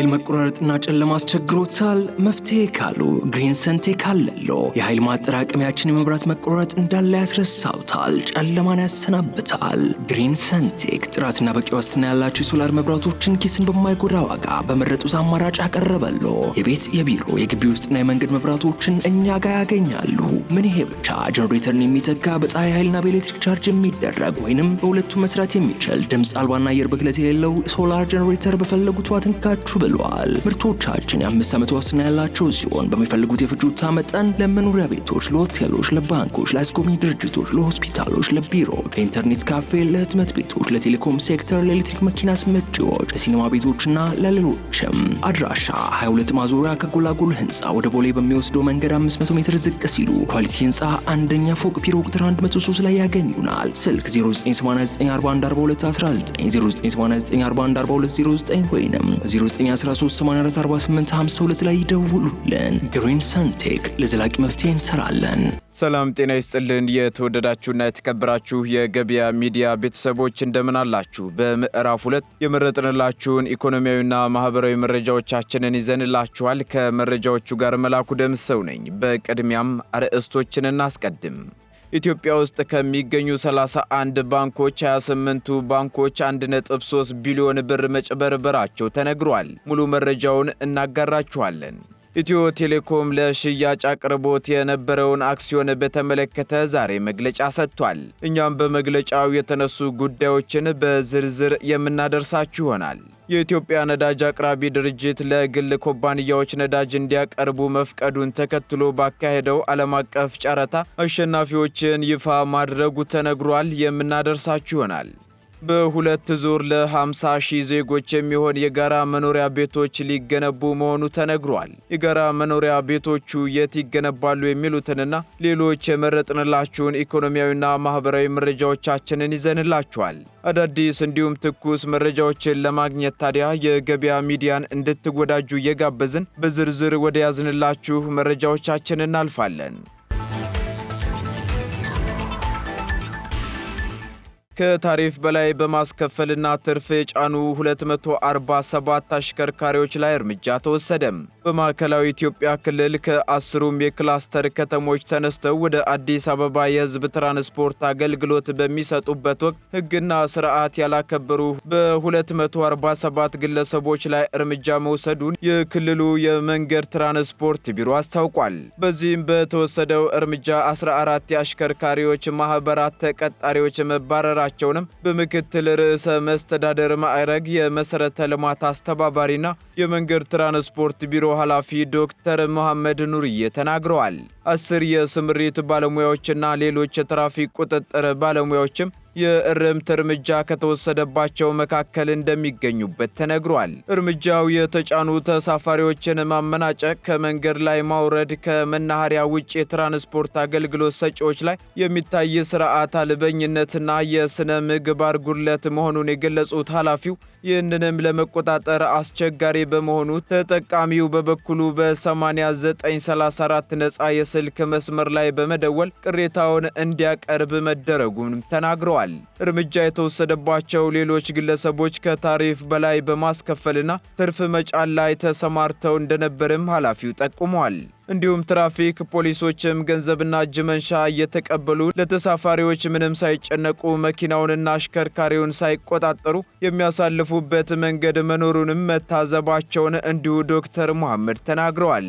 የኃይል መቆራረጥና ጨለማ አስቸግሮታል? መፍትሄ ካሉ ግሪን ሰንቴክ አለሎ። የኃይል ማጠራቀሚያችን የመብራት መቆራረጥ እንዳለ ያስረሳውታል፣ ጨለማን ያሰናብታል። ግሪን ሰንቴክ ጥራትና በቂ ዋስትና ያላቸው የሶላር መብራቶችን ኪስን በማይጎዳ ዋጋ በመረጡት አማራጭ አቀረበሎ። የቤት የቢሮ የግቢ ውስጥና የመንገድ መብራቶችን እኛ ጋር ያገኛሉ። ምን ይሄ ብቻ! ጀነሬተርን የሚተካ በፀሐይ ኃይልና በኤሌክትሪክ ቻርጅ የሚደረግ ወይንም በሁለቱም መስራት የሚችል ድምፅ አልባና አየር ብክለት የሌለው ሶላር ጀነሬተር በፈለጉት ዋት እንካችሁ ብለዋል። ምርቶቻችን የ5 ዓመት ዋስትና ያላቸው ሲሆን በሚፈልጉት የፍጆታ መጠን ለመኖሪያ ቤቶች፣ ለሆቴሎች፣ ለባንኮች፣ ለአስጎብኚ ድርጅቶች፣ ለሆስፒታሎች፣ ለቢሮ፣ ለኢንተርኔት ካፌ፣ ለህትመት ቤቶች፣ ለቴሌኮም ሴክተር፣ ለኤሌክትሪክ መኪና አስመጪዎች፣ ለሲኒማ ቤቶችና ለሌሎችም። አድራሻ 22 ማዞሪያ ከጎላጎል ህንፃ ወደ ቦሌ በሚወስደው መንገድ 500 ሜትር ዝቅ ሲሉ ኳሊቲ ህንፃ አንደኛ ፎቅ ቢሮ ቁጥር 103 ላይ ያገኙናል። ስልክ 0989414219 0989414209 ወይንም 0913844852 ላይ ይደውሉልን። ግሪን ሰንቴክ ለዘላቂ መፍትሄ እንሰራለን። ሰላም ጤና ይስጥልን። የተወደዳችሁና የተከበራችሁ የገበያ ሚዲያ ቤተሰቦች እንደምን አላችሁ? በምዕራፍ 2 የመረጥንላችሁን ኢኮኖሚያዊና ማህበራዊ መረጃዎቻችንን ይዘንላችኋል። ከመረጃዎቹ ጋር መላኩ ደምሰው ነኝ። በቅድሚያም አርዕስቶችን እናስቀድም። ኢትዮጵያ ውስጥ ከሚገኙ 31 ባንኮች 28ቱ ባንኮች 1.3 ቢሊዮን ብር መጭበርበራቸው ተነግሯል። ሙሉ መረጃውን እናጋራችኋለን። ኢትዮ ቴሌኮም ለሽያጭ አቅርቦት የነበረውን አክሲዮን በተመለከተ ዛሬ መግለጫ ሰጥቷል። እኛም በመግለጫው የተነሱ ጉዳዮችን በዝርዝር የምናደርሳችሁ ይሆናል። የኢትዮጵያ ነዳጅ አቅራቢ ድርጅት ለግል ኩባንያዎች ነዳጅ እንዲያቀርቡ መፍቀዱን ተከትሎ ባካሄደው ዓለም አቀፍ ጨረታ አሸናፊዎችን ይፋ ማድረጉ ተነግሯል። የምናደርሳችሁ ይሆናል። በሁለት ዙር ለ50 ሺህ ዜጎች የሚሆን የጋራ መኖሪያ ቤቶች ሊገነቡ መሆኑ ተነግሯል። የጋራ መኖሪያ ቤቶቹ የት ይገነባሉ የሚሉትንና ሌሎች የመረጥንላችሁን ኢኮኖሚያዊና ማህበራዊ መረጃዎቻችንን ይዘንላችኋል። አዳዲስ እንዲሁም ትኩስ መረጃዎችን ለማግኘት ታዲያ የገበያ ሚዲያን እንድትወዳጁ እየጋበዝን በዝርዝር ወደ ያዝንላችሁ መረጃዎቻችን እናልፋለን። ከታሪፍ በላይ በማስከፈልና ትርፍ የጫኑ 247 አሽከርካሪዎች ላይ እርምጃ ተወሰደም። በማዕከላዊ ኢትዮጵያ ክልል ከ10ሩም የክላስተር ከተሞች ተነስተው ወደ አዲስ አበባ የህዝብ ትራንስፖርት አገልግሎት በሚሰጡበት ወቅት ሕግና ስርዓት ያላከበሩ በ247 ግለሰቦች ላይ እርምጃ መውሰዱን የክልሉ የመንገድ ትራንስፖርት ቢሮ አስታውቋል። በዚህም በተወሰደው እርምጃ 14 የአሽከርካሪዎች ማህበራት ተቀጣሪዎች መባረራቸውንም በምክትል ርዕሰ መስተዳደር ማዕረግ የመሰረተ ልማት አስተባባሪና የመንገድ ትራንስፖርት ቢሮ ኃላፊ ዶክተር መሐመድ ኑርዬ ተናግረዋል። 10 የስምሪት ባለሙያዎችና ሌሎች የትራፊክ ቁጥጥር ባለሙያዎችም የእርምት እርምጃ ከተወሰደባቸው መካከል እንደሚገኙበት ተነግሯል። እርምጃው የተጫኑ ተሳፋሪዎችን ማመናጨቅ፣ ከመንገድ ላይ ማውረድ፣ ከመናኸሪያ ውጭ የትራንስፖርት አገልግሎት ሰጪዎች ላይ የሚታይ ስርዓት አልበኝነትና የስነ ምግባር ጉድለት መሆኑን የገለጹት ኃላፊው ይህንንም ለመቆጣጠር አስቸጋሪ በመሆኑ ተጠቃሚው በበኩሉ በ8934 ነፃ የስልክ መስመር ላይ በመደወል ቅሬታውን እንዲያቀርብ መደረጉን ተናግረዋል። እርምጃ የተወሰደባቸው ሌሎች ግለሰቦች ከታሪፍ በላይ በማስከፈልና ትርፍ መጫን ላይ ተሰማርተው እንደነበርም ኃላፊው ጠቁመዋል። እንዲሁም ትራፊክ ፖሊሶችም ገንዘብና እጅ መንሻ እየተቀበሉ ለተሳፋሪዎች ምንም ሳይጨነቁ መኪናውንና አሽከርካሪውን ሳይቆጣጠሩ የሚያሳልፉበት መንገድ መኖሩንም መታዘባቸውን እንዲሁ ዶክተር መሐመድ ተናግረዋል።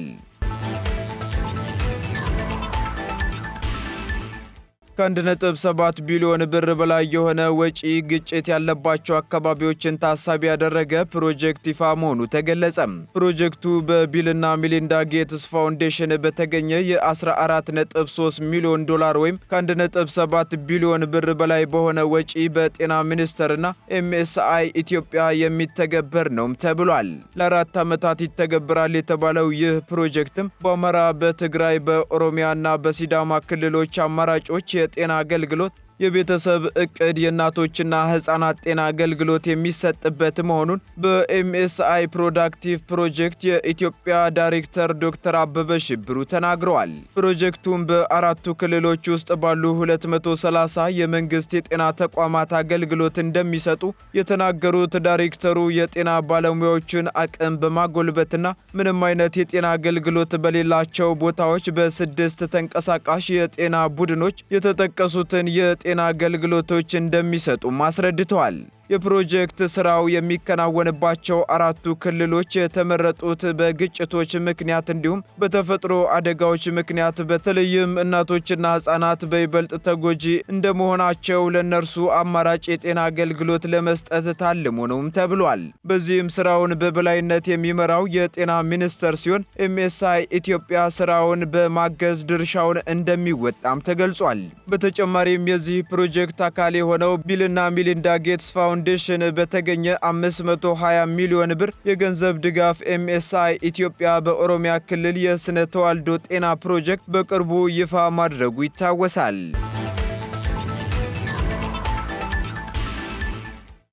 ከ1.7 ቢሊዮን ብር በላይ የሆነ ወጪ ግጭት ያለባቸው አካባቢዎችን ታሳቢ ያደረገ ፕሮጀክት ይፋ መሆኑ ተገለጸ። ፕሮጀክቱ በቢልና ሚሊንዳ ጌትስ ፋውንዴሽን በተገኘ የ14.3 ሚሊዮን ዶላር ወይም ከ1.7 ቢሊዮን ብር በላይ በሆነ ወጪ በጤና ሚኒስቴርና ኤምኤስአይ ኢትዮጵያ የሚተገበር ነውም ተብሏል። ለ4 ዓመታት ይተገበራል የተባለው ይህ ፕሮጀክትም በአማራ፣ በትግራይ፣ በኦሮሚያና በሲዳማ ክልሎች አማራጮች የጤና አገልግሎት የቤተሰብ እቅድ የእናቶችና ሕፃናት ጤና አገልግሎት የሚሰጥበት መሆኑን በኤምኤስአይ ፕሮዳክቲቭ ፕሮጀክት የኢትዮጵያ ዳይሬክተር ዶክተር አበበ ሽብሩ ተናግረዋል። ፕሮጀክቱም በአራቱ ክልሎች ውስጥ ባሉ 230 የመንግስት የጤና ተቋማት አገልግሎት እንደሚሰጡ የተናገሩት ዳይሬክተሩ የጤና ባለሙያዎችን አቅም በማጎልበትና ምንም አይነት የጤና አገልግሎት በሌላቸው ቦታዎች በ6 ተንቀሳቃሽ የጤና ቡድኖች የተጠቀሱትን የጤና አገልግሎቶች እንደሚሰጡ አስረድተዋል። የፕሮጀክት ስራው የሚከናወንባቸው አራቱ ክልሎች የተመረጡት በግጭቶች ምክንያት እንዲሁም በተፈጥሮ አደጋዎች ምክንያት በተለይም እናቶችና ሕፃናት በይበልጥ ተጎጂ እንደመሆናቸው ለነርሱ አማራጭ የጤና አገልግሎት ለመስጠት ታልሞ ነውም ተብሏል። በዚህም ስራውን በበላይነት የሚመራው የጤና ሚኒስቴር ሲሆን ኤምኤስአይ ኢትዮጵያ ስራውን በማገዝ ድርሻውን እንደሚወጣም ተገልጿል። በተጨማሪም የዚህ ፕሮጀክት አካል የሆነው ቢልና ሚሊንዳ ጌትስ ፋውንዴሽን በተገኘ 520 ሚሊዮን ብር የገንዘብ ድጋፍ ኤምኤስአይ ኢትዮጵያ በኦሮሚያ ክልል የስነ ተዋልዶ ጤና ፕሮጀክት በቅርቡ ይፋ ማድረጉ ይታወሳል።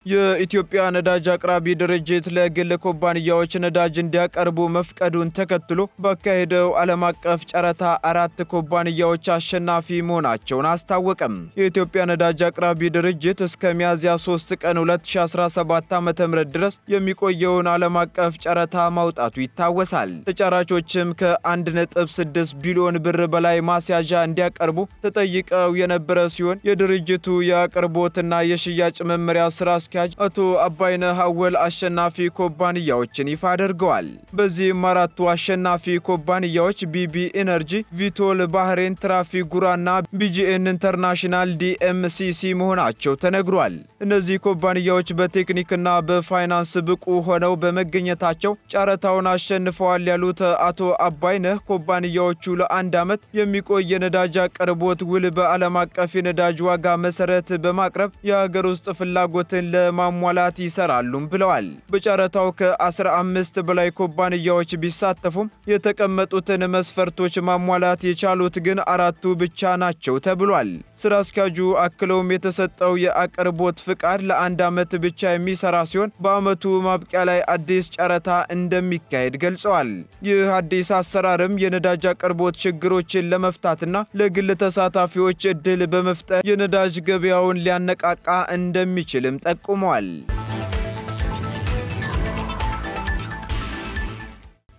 የኢትዮጵያ ነዳጅ አቅራቢ ድርጅት ለግል ኩባንያዎች ነዳጅ እንዲያቀርቡ መፍቀዱን ተከትሎ ባካሄደው ዓለም አቀፍ ጨረታ 4 ኩባንያዎች አሸናፊ መሆናቸውን አስታወቀም። የኢትዮጵያ ነዳጅ አቅራቢ ድርጅት እስከ ሚያዝያ 3 ቀን 2017 ዓ.ም ድረስ የሚቆየውን ዓለም አቀፍ ጨረታ ማውጣቱ ይታወሳል። ተጫራቾችም ከ1.6 ቢሊዮን ብር በላይ ማስያዣ እንዲያቀርቡ ተጠይቀው የነበረ ሲሆን የድርጅቱ የአቅርቦትና የሽያጭ መመሪያ ስራ አቶ አባይነህ አወል አሸናፊ ኩባንያዎችን ይፋ አድርገዋል። በዚህም 4ቱ አሸናፊ ኩባንያዎች ቢቢ ኢነርጂ፣ ቪቶል፣ ባህሬን ትራፊጉራና ቢጂኤን ኢንተርናሽናል ዲኤምሲሲ መሆናቸው ተነግሯል። እነዚህ ኩባንያዎች በቴክኒክና በፋይናንስ ብቁ ሆነው በመገኘታቸው ጨረታውን አሸንፈዋል ያሉት አቶ አባይነህ ኩባንያዎቹ ለ1 ዓመት የሚቆይ የነዳጅ አቅርቦት ውል በዓለም አቀፍ የነዳጅ ዋጋ መሰረት በማቅረብ የሀገር ውስጥ ፍላጎትን ለማሟላት ይሰራሉም ብለዋል። በጨረታው ከ15 በላይ ኩባንያዎች ቢሳተፉም የተቀመጡትን መስፈርቶች ማሟላት የቻሉት ግን 4ቱ ብቻ ናቸው ተብሏል። ስራ አስኪያጁ አክለውም የተሰጠው የአቅርቦት ፍቃድ ለ1 ዓመት ብቻ የሚሰራ ሲሆን በዓመቱ ማብቂያ ላይ አዲስ ጨረታ እንደሚካሄድ ገልጸዋል። ይህ አዲስ አሰራርም የነዳጅ አቅርቦት ችግሮችን ለመፍታትና ለግል ተሳታፊዎች እድል በመፍጠር የነዳጅ ገበያውን ሊያነቃቃ እንደሚችልም ጠቁመዋል።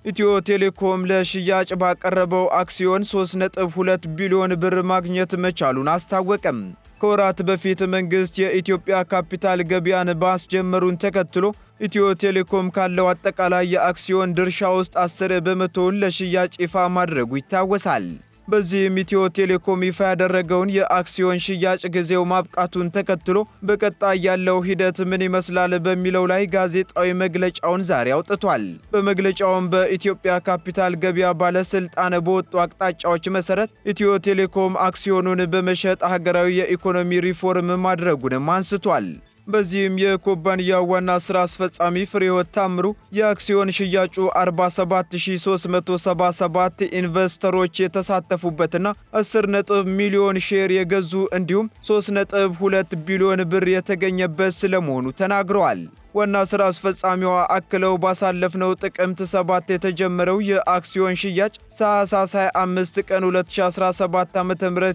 ኢትዮ ቴሌኮም ለሽያጭ ባቀረበው አክሲዮን 3.2 ቢሊዮን ብር ማግኘት መቻሉን አስታወቀም። ከወራት በፊት መንግስት የኢትዮጵያ ካፒታል ገበያን ማስጀመሩን ተከትሎ ኢትዮ ቴሌኮም ካለው አጠቃላይ የአክሲዮን ድርሻ ውስጥ 10 በመቶውን ለሽያጭ ይፋ ማድረጉ ይታወሳል። በዚህም ኢትዮ ቴሌኮም ይፋ ያደረገውን የአክሲዮን ሽያጭ ጊዜው ማብቃቱን ተከትሎ በቀጣይ ያለው ሂደት ምን ይመስላል በሚለው ላይ ጋዜጣዊ መግለጫውን ዛሬ አውጥቷል። በመግለጫውም በኢትዮጵያ ካፒታል ገበያ ባለስልጣን በወጡ አቅጣጫዎች መሰረት ኢትዮ ቴሌኮም አክሲዮኑን በመሸጥ ሀገራዊ የኢኮኖሚ ሪፎርም ማድረጉንም አንስቷል። በዚህም የኩባንያው ዋና ስራ አስፈጻሚ ፍሬሕይወት ታምሩ የአክሲዮን ሽያጩ 47377 ኢንቨስተሮች የተሳተፉበትና 10 ሚሊዮን ሼር የገዙ እንዲሁም 3.2 ቢሊዮን ብር የተገኘበት ስለመሆኑ ተናግረዋል። ዋና ስራ አስፈጻሚዋ አክለው ባሳለፍነው ጥቅምት 7 የተጀመረው የአክሲዮን ሽያጭ ታኅሳስ 25 ቀን 2017 ዓ.ም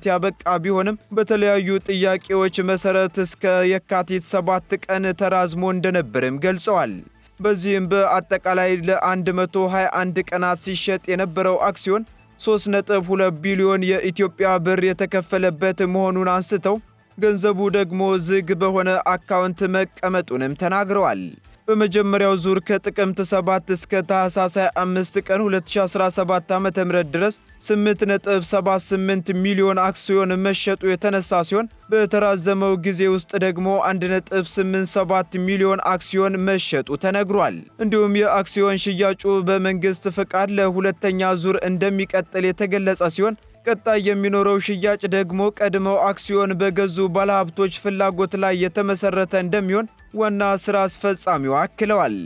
ያበቃ ቢሆንም በተለያዩ ጥያቄዎች መሰረት እስከ የካቲት 7 ቀን ተራዝሞ እንደነበርም ገልጸዋል። በዚህም በአጠቃላይ ለ121 ቀናት ሲሸጥ የነበረው አክሲዮን 3.2 ቢሊዮን የኢትዮጵያ ብር የተከፈለበት መሆኑን አንስተው ገንዘቡ ደግሞ ዝግ በሆነ አካውንት መቀመጡንም ተናግረዋል። በመጀመሪያው ዙር ከጥቅምት 7 እስከ ታኅሳስ 5 ቀን 2017 ዓ.ም ድረስ 8.78 ሚሊዮን አክሲዮን መሸጡ የተነሳ ሲሆን በተራዘመው ጊዜ ውስጥ ደግሞ 1.87 ሚሊዮን አክሲዮን መሸጡ ተነግሯል። እንዲሁም የአክሲዮን ሽያጩ በመንግስት ፍቃድ ለሁለተኛ ዙር እንደሚቀጥል የተገለጸ ሲሆን ቀጣይ የሚኖረው ሽያጭ ደግሞ ቀድመው አክሲዮን በገዙ ባለሀብቶች ፍላጎት ላይ የተመሰረተ እንደሚሆን ዋና ስራ አስፈጻሚው አክለዋል።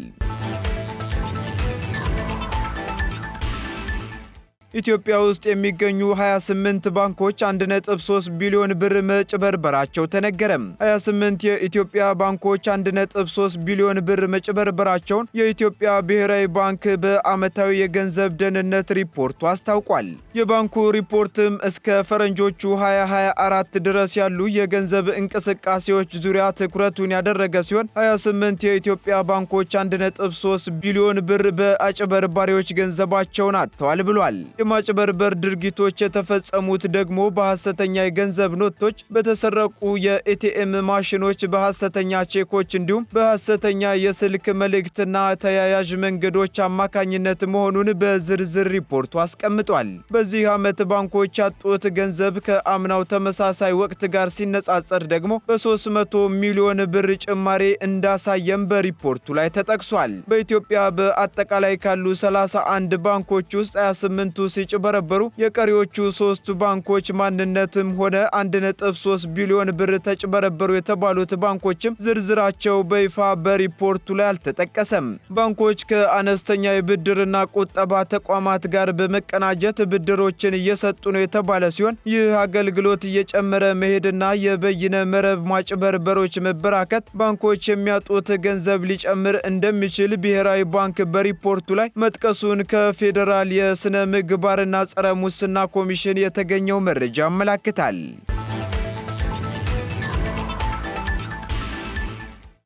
ኢትዮጵያ ውስጥ የሚገኙ 28 ባንኮች 1.3 ቢሊዮን ብር መጭበርበራቸው ተነገረም። 28 የኢትዮጵያ ባንኮች 1.3 ቢሊዮን ብር መጭበርበራቸውን የኢትዮጵያ ብሔራዊ ባንክ በዓመታዊ የገንዘብ ደህንነት ሪፖርቱ አስታውቋል። የባንኩ ሪፖርትም እስከ ፈረንጆቹ 2024 ድረስ ያሉ የገንዘብ እንቅስቃሴዎች ዙሪያ ትኩረቱን ያደረገ ሲሆን 28 የኢትዮጵያ ባንኮች 1.3 ቢሊዮን ብር በአጭበርባሪዎች ገንዘባቸውን አጥተዋል ብሏል። የማጭበርበር ድርጊቶች የተፈጸሙት ደግሞ በሐሰተኛ የገንዘብ ኖቶች፣ በተሰረቁ የኤቲኤም ማሽኖች፣ በሐሰተኛ ቼኮች እንዲሁም በሐሰተኛ የስልክ መልእክትና ተያያዥ መንገዶች አማካኝነት መሆኑን በዝርዝር ሪፖርቱ አስቀምጧል። በዚህ ዓመት ባንኮች ያጡት ገንዘብ ከአምናው ተመሳሳይ ወቅት ጋር ሲነጻጸር ደግሞ በ300 ሚሊዮን ብር ጭማሬ እንዳሳየም በሪፖርቱ ላይ ተጠቅሷል። በኢትዮጵያ በአጠቃላይ ካሉ 31 ባንኮች ውስጥ 28ቱ ሲጭበረበሩ የቀሪዎቹ 3 ባንኮች ማንነትም ሆነ 1.3 ቢሊዮን ብር ተጭበረበሩ የተባሉት ባንኮችም ዝርዝራቸው በይፋ በሪፖርቱ ላይ አልተጠቀሰም። ባንኮች ከአነስተኛ የብድርና ቁጠባ ተቋማት ጋር በመቀናጀት ብድሮችን እየሰጡ ነው የተባለ ሲሆን ይህ አገልግሎት እየጨመረ መሄድና የበይነ መረብ ማጭበርበሮች መበራከት ባንኮች የሚያጡት ገንዘብ ሊጨምር እንደሚችል ብሔራዊ ባንክ በሪፖርቱ ላይ መጥቀሱን ከፌዴራል የስነ ምግባርና ጸረ ሙስና ኮሚሽን የተገኘው መረጃ ያመለክታል።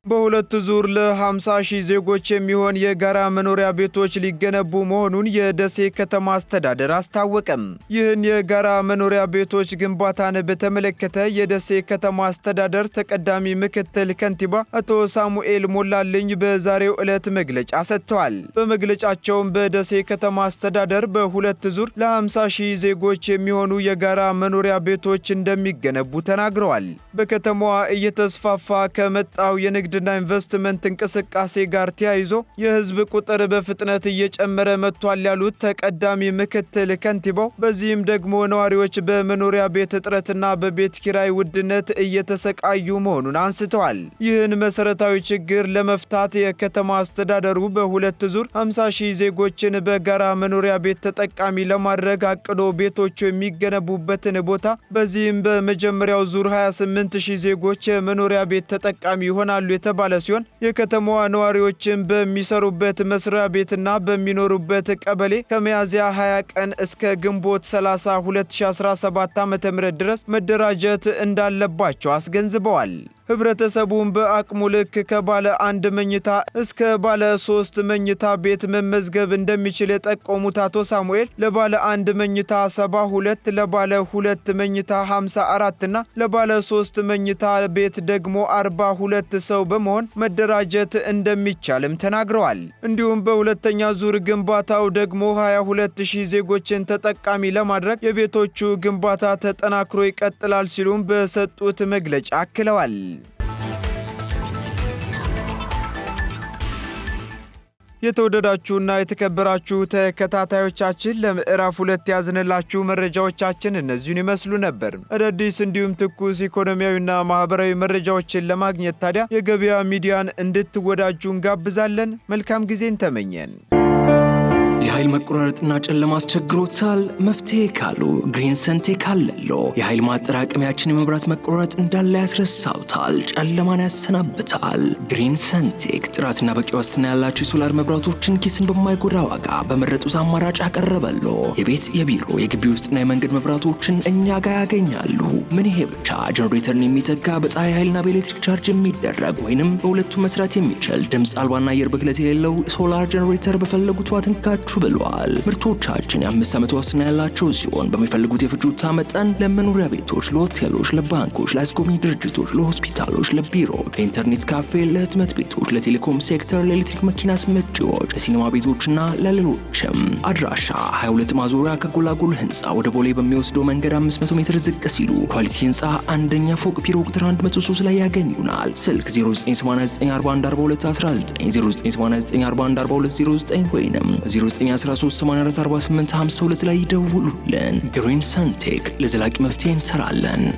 በሁለት ዙር ለ50 ሺህ ዜጎች የሚሆን የጋራ መኖሪያ ቤቶች ሊገነቡ መሆኑን የደሴ ከተማ አስተዳደር አስታወቀም። ይህን የጋራ መኖሪያ ቤቶች ግንባታን በተመለከተ የደሴ ከተማ አስተዳደር ተቀዳሚ ምክትል ከንቲባ አቶ ሳሙኤል ሞላልኝ በዛሬው ዕለት መግለጫ ሰጥተዋል። በመግለጫቸውም በደሴ ከተማ አስተዳደር በሁለት ዙር ለ50 ሺህ ዜጎች የሚሆኑ የጋራ መኖሪያ ቤቶች እንደሚገነቡ ተናግረዋል። በከተማዋ እየተስፋፋ ከመጣው የንግድ እና ኢንቨስትመንት እንቅስቃሴ ጋር ተያይዞ የህዝብ ቁጥር በፍጥነት እየጨመረ መጥቷል ያሉት ተቀዳሚ ምክትል ከንቲባው በዚህም ደግሞ ነዋሪዎች በመኖሪያ ቤት እጥረትና በቤት ኪራይ ውድነት እየተሰቃዩ መሆኑን አንስተዋል። ይህን መሰረታዊ ችግር ለመፍታት የከተማ አስተዳደሩ በሁለት ዙር 50 ሺህ ዜጎችን በጋራ መኖሪያ ቤት ተጠቃሚ ለማድረግ አቅዶ ቤቶቹ የሚገነቡበትን ቦታ በዚህም በመጀመሪያው ዙር 28 ሺህ ዜጎች የመኖሪያ ቤት ተጠቃሚ ይሆናሉ የተባለ ሲሆን የከተማዋ ነዋሪዎችን በሚሰሩበት መስሪያ ቤትና በሚኖሩበት ቀበሌ ከሚያዝያ 20 ቀን እስከ ግንቦት 30 2017 ዓ.ም ድረስ መደራጀት እንዳለባቸው አስገንዝበዋል። ህብረተሰቡን በአቅሙ ልክ ከባለ 1 መኝታ እስከ ባለ 3 መኝታ ቤት መመዝገብ እንደሚችል የጠቆሙት አቶ ሳሙኤል ለባለ 1 መኝታ 72፣ ለባለ 2 መኝታ 54 እና ለባለ 3 መኝታ ቤት ደግሞ 42 ሰው በመሆን መደራጀት እንደሚቻልም ተናግረዋል። እንዲሁም በሁለተኛ ዙር ግንባታው ደግሞ 22000 ዜጎችን ተጠቃሚ ለማድረግ የቤቶቹ ግንባታ ተጠናክሮ ይቀጥላል ሲሉም በሰጡት መግለጫ አክለዋል። የተወደዳችሁና የተከበራችሁ ተከታታዮቻችን ለምዕራፍ 2 ያዝንላችሁ መረጃዎቻችን እነዚህን ይመስሉ ነበር። አዳዲስ እንዲሁም ትኩስ ኢኮኖሚያዊና ማህበራዊ መረጃዎችን ለማግኘት ታዲያ የገበያ ሚዲያን እንድትወዳጁ እንጋብዛለን። መልካም ጊዜን ተመኘን። የኃይል መቆራረጥና ጨለማ አስቸግሮታል? መፍትሄ ካሉ ግሪን ሰንቴክ አለሎ። የኃይል ማጠራቀሚያችን የመብራት መቆራረጥ እንዳለ ያስረሳውታል፣ ጨለማን ያሰናብታል። ግሪን ሰንቴክ ጥራትና በቂ ዋስትና ያላቸው የሶላር መብራቶችን ኪስን በማይጎዳ ዋጋ በመረጡት አማራጭ አቀረበሎ። የቤት የቢሮ የግቢ ውስጥና የመንገድ መብራቶችን እኛ ጋር ያገኛሉ። ምን ይሄ ብቻ! ጀነሬተርን የሚተካ በፀሐይ ኃይልና በኤሌክትሪክ ቻርጅ የሚደረግ ወይንም በሁለቱም መስራት የሚችል ድምፅ አልባና አየር ብክለት የሌለው ሶላር ጀነሬተር በፈለጉት ዋትንካችሁ ብለዋል። ምርቶቻችን የ5 ዓመት ዋስትና ያላቸው ሲሆን በሚፈልጉት የፍጆታ መጠን ለመኖሪያ ቤቶች፣ ለሆቴሎች፣ ለባንኮች፣ ለአስጎብኚ ድርጅቶች፣ ለሆስፒታሎች፣ ለቢሮ፣ ለኢንተርኔት ካፌ፣ ለህትመት ቤቶች፣ ለቴሌኮም ሴክተር፣ ለኤሌክትሪክ መኪና አስመጪዎች፣ ለሲኒማ ቤቶችና ለሌሎችም። አድራሻ 22 ማዞሪያ ከጎላጎል ህንፃ ወደ ቦሌ በሚወስደው መንገድ 500 ሜትር ዝቅ ሲሉ ኳሊቲ ህንፃ አንደኛ ፎቅ ቢሮ ቁጥር 103 ላይ ያገኙናል። ስልክ 0989414219 0989414209 ወይንም 913844852 ላይ ይደውሉልን። ግሪን ሰንቴክ ለዘላቂ መፍትሄ እንሰራለን።